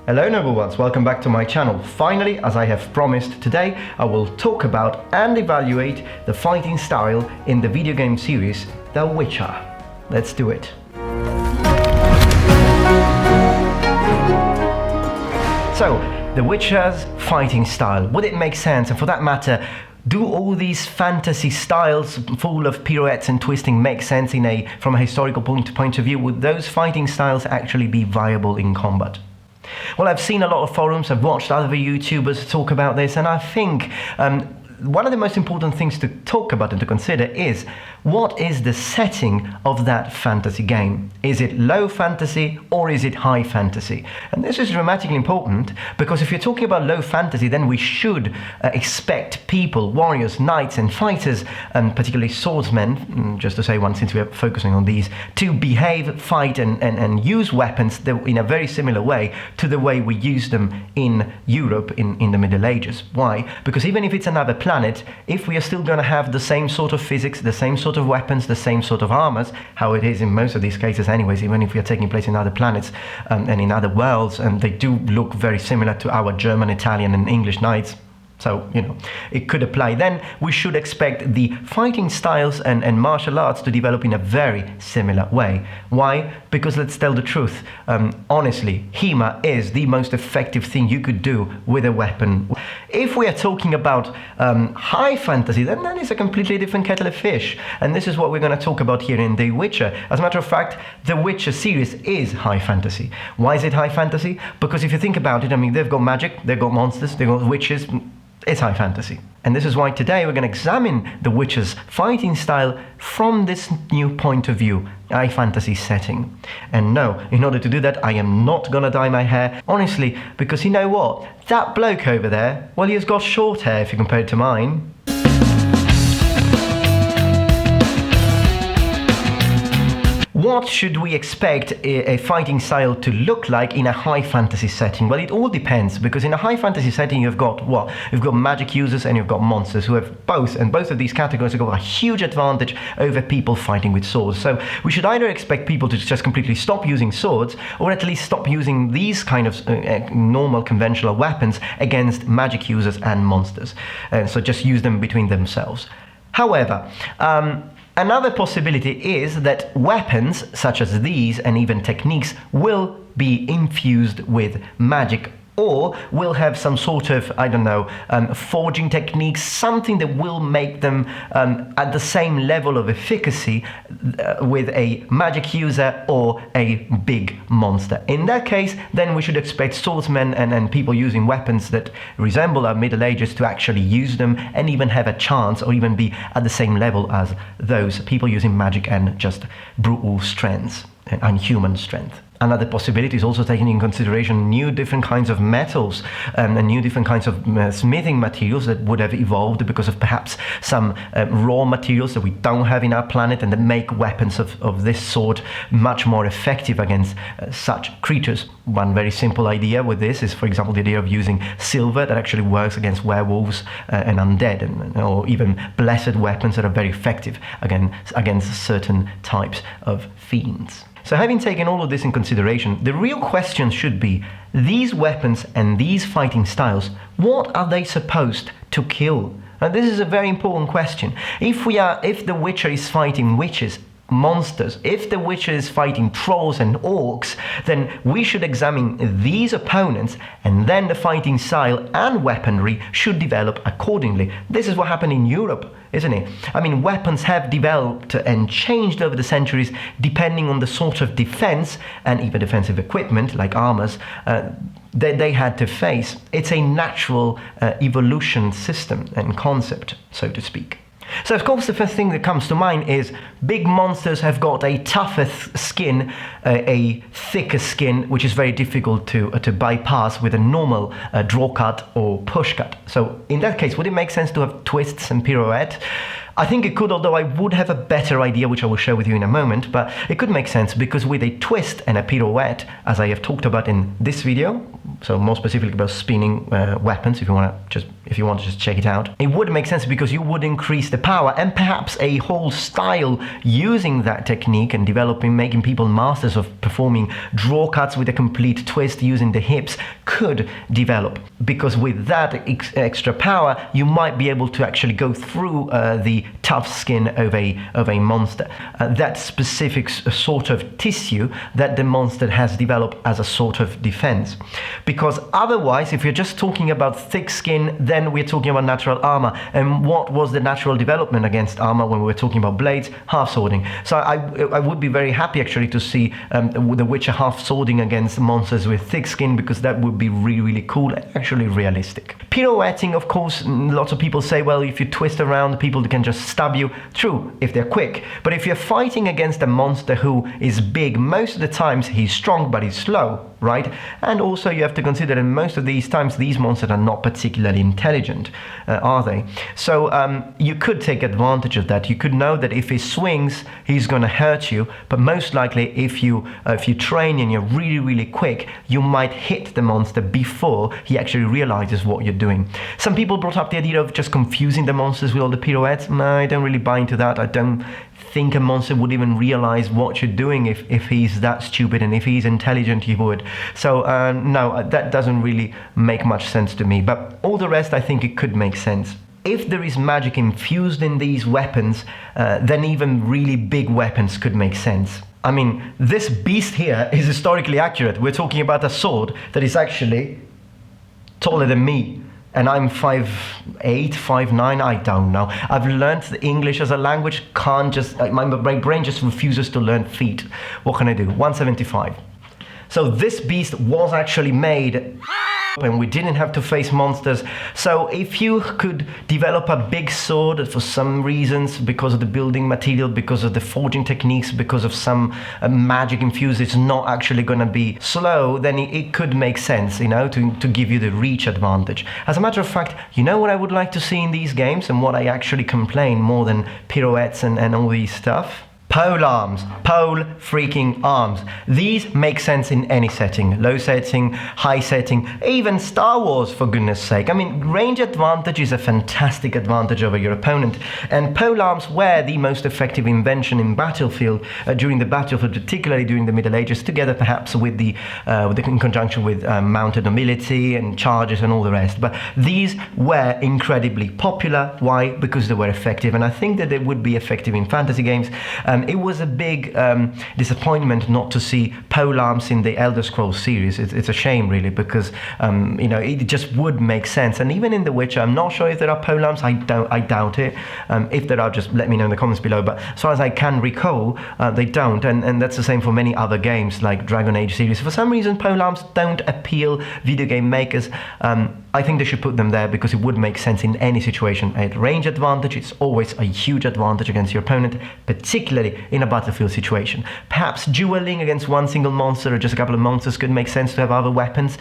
Hello noble ones, welcome back to my channel. Finally, as I have promised, today I will talk about and evaluate the fighting style in the video game series The Witcher. Let's do it. So, The Witcher's fighting style, would it make sense? And for that matter, do all these fantasy styles full of pirouettes and twisting make sense from a historical point of view? Would those fighting styles actually be viable in combat? Well, I've seen a lot of forums, I've watched other YouTubers talk about this, and I think one of the most important things to talk about and to consider is what is the setting of that fantasy game? Is it low fantasy or is it high fantasy? And this is dramatically important because if you're talking about low fantasy, then we should expect people, warriors, knights and fighters, and particularly swordsmen, just to say one since we are focusing on these, to behave, fight and use weapons in a very similar way to the way we use them in Europe in the Middle Ages. Why? Because even if it's another planet, if we are still going to have the same sort of physics, the same sort of weapons, the same sort of armors, how it is in most of these cases anyways, even if we are taking place in other planets and in other worlds, and they do look very similar to our German, Italian and English knights. So, it could apply. Then we should expect the fighting styles and martial arts to develop in a very similar way. Why? Because let's tell the truth. Honestly, HEMA is the most effective thing you could do with a weapon. If we are talking about high fantasy, then that is a completely different kettle of fish. And this is what we're going to talk about here in The Witcher. As a matter of fact, The Witcher series is high fantasy. Why is it high fantasy? Because if you think about it, they've got magic, they've got monsters, they've got witches. It's high fantasy. And this is why today we're going to examine The Witcher's fighting style from this new point of view, high fantasy setting. And no, in order to do that, I am not going to dye my hair, honestly, because you know what? That bloke over there, well, he's got short hair if you compare it to mine. What should we expect a fighting style to look like in a high fantasy setting? Well, it all depends, because in a high fantasy setting you've got what? You've got magic users and you've got monsters who have both, and both of these categories have got a huge advantage over people fighting with swords. So we should either expect people to just completely stop using swords, or at least stop using these kind of normal conventional weapons against magic users and monsters. So just use them between themselves. However, another possibility is that weapons such as these and even techniques will be infused with magic, or will have some sort of, forging techniques, something that will make them at the same level of efficacy with a magic user or a big monster. In that case, then we should expect swordsmen and people using weapons that resemble our Middle Ages to actually use them and even have a chance or even be at the same level as those people using magic and just brutal strengths and human strength. Another possibility is also taking in consideration new different kinds of metals and new different kinds of smithing materials that would have evolved because of perhaps some raw materials that we don't have in our planet and that make weapons of this sort much more effective against such creatures. One very simple idea with this is, for example, the idea of using silver that actually works against werewolves and undead, or even blessed weapons that are very effective against certain types of fiends. So having taken all of this in consideration, the real question should be, these weapons and these fighting styles, what are they supposed to kill? And this is a very important question. If The Witcher is fighting witches, monsters, if The Witcher is fighting trolls and orcs, then we should examine these opponents, and then the fighting style and weaponry should develop accordingly. This is what happened in Europe, isn't it? Weapons have developed and changed over the centuries depending on the sort of defense and even defensive equipment like armors that they had to face. It's a natural evolution system and concept, so to speak. So of course the first thing that comes to mind is big monsters have got a tougher skin, a thicker skin, which is very difficult to bypass with a normal draw cut or push cut. So in that case, would it make sense to have twists and pirouette? I think it could, although I would have a better idea, which I will share with you in a moment, but it could make sense because with a twist and a pirouette, as I have talked about in this video, so more specifically about spinning weapons, if you want to just check it out, it would make sense because you would increase the power, and perhaps a whole style using that technique and developing, making people masters of performing draw cuts with a complete twist using the hips could develop, because with that extra power you might be able to actually go through the tough skin of a monster, that specific sort of tissue that the monster has developed as a sort of defense. Because otherwise, if you're just talking about thick skin, then we're talking about natural armor. And what was the natural development against armor when we were talking about blades? Half swording. So I would be very happy actually to see the Witcher half swording against monsters with thick skin, because that would be really, really cool and actually realistic. Pirouetting, of course, lots of people say, well, if you twist around, people can just stab you. True, if they're quick. But if you're fighting against a monster who is big, most of the times he's strong, but he's slow, right? And also you have to consider that most of these times these monsters are not particularly intelligent, are they? So you could take advantage of that. You could know that if he swings, he's going to hurt you, but most likely if you train and you're really, really quick, you might hit the monster before he actually realizes what you're doing. Some people brought up the idea of just confusing the monsters with all the pirouettes. No, I don't really buy into that. I don't think a monster would even realize what you're doing if he's that stupid, and if he's intelligent he would. So no, that doesn't really make much sense to me, but all the rest I think it could make sense. If there is magic infused in these weapons, then even really big weapons could make sense. I mean, this beast here is historically accurate. We're talking about a sword that is actually taller than me. And I'm 5'8", 5'9", I don't know. I've learned the English as a language, my brain just refuses to learn feet. What can I do? 175. So this beast was actually made, and we didn't have to face monsters. So if you could develop a big sword for some reasons, because of the building material, because of the forging techniques, because of some magic infused, it's not actually going to be slow, then it could make sense, you know, to give you the reach advantage. As a matter of fact, you know what I would like to see in these games, and what I actually complain more than pirouettes and all these stuff? Pole arms, pole freaking arms. These make sense in any setting, low setting, high setting, even Star Wars, for goodness sake. I mean, range advantage is a fantastic advantage over your opponent, and pole arms were the most effective invention in Battlefield during the Battlefield, particularly during the Middle Ages, together perhaps with in conjunction with mounted nobility and charges and all the rest. But these were incredibly popular. Why? Because they were effective, and I think that they would be effective in fantasy games. It was a big disappointment not to see pole arms in the Elder Scrolls series. It's a shame, really, because you know, it just would make sense. And even in The Witcher, I'm not sure if there are pole arms. I doubt it. If there are, just let me know in the comments below. But as far as I can recall, they don't. And that's the same for many other games like Dragon Age series. For some reason, pole arms don't appeal video game makers. I think they should put them there because it would make sense in any situation. At range advantage, it's always a huge advantage against your opponent, particularly in a Battlefield situation. Perhaps dueling against one single monster or just a couple of monsters could make sense to have other weapons,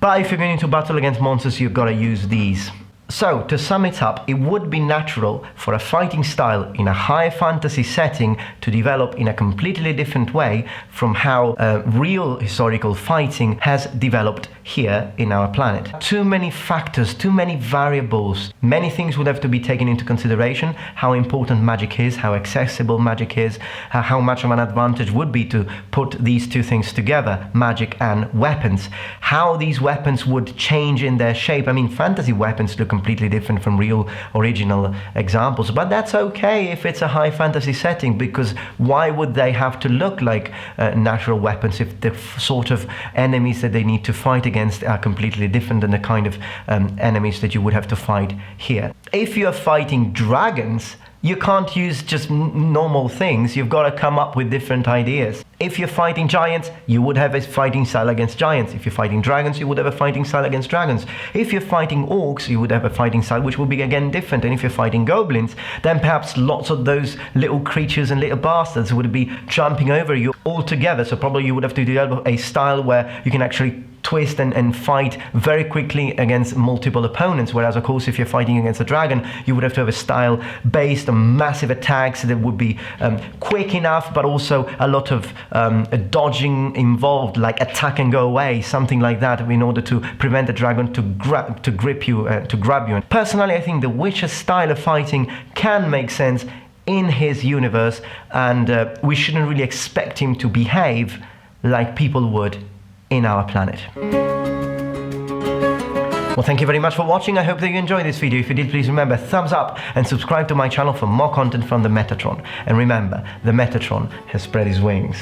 but if you're going to battle against monsters, you've got to use these. So, to sum it up, it would be natural for a fighting style in a high fantasy setting to develop in a completely different way from how real historical fighting has developed here in our planet. Too many factors, too many variables, many things would have to be taken into consideration. How important magic is, how accessible magic is, how much of an advantage would be to put these two things together, magic and weapons. How these weapons would change in their shape. I mean, fantasy weapons look completely different from real original examples, but that's okay if it's a high fantasy setting, because why would they have to look like natural weapons if the sort of enemies that they need to fight against are completely different than the kind of enemies that you would have to fight here. If you're fighting dragons, you can't use just normal things. You've got to come up with different ideas. If you're fighting giants, you would have a fighting style against giants. If you're fighting dragons, you would have a fighting style against dragons. If you're fighting orcs, you would have a fighting style which would be again different. And if you're fighting goblins, then perhaps lots of those little creatures and little bastards would be jumping over you all together. So probably you would have to develop a style where you can actually twist and fight very quickly against multiple opponents, whereas of course if you're fighting against a dragon, you would have to have a style based on massive attacks that would be quick enough, but also a lot of dodging involved, like attack and go away, something like that, in order to prevent the dragon to grab you. And personally, I think the Witcher's style of fighting can make sense in his universe, and we shouldn't really expect him to behave like people would in our planet. Well, thank you very much for watching. I hope that you enjoyed this video. If you did, please remember, thumbs up and subscribe to my channel for more content from the Metatron. And remember, the Metatron has spread his wings.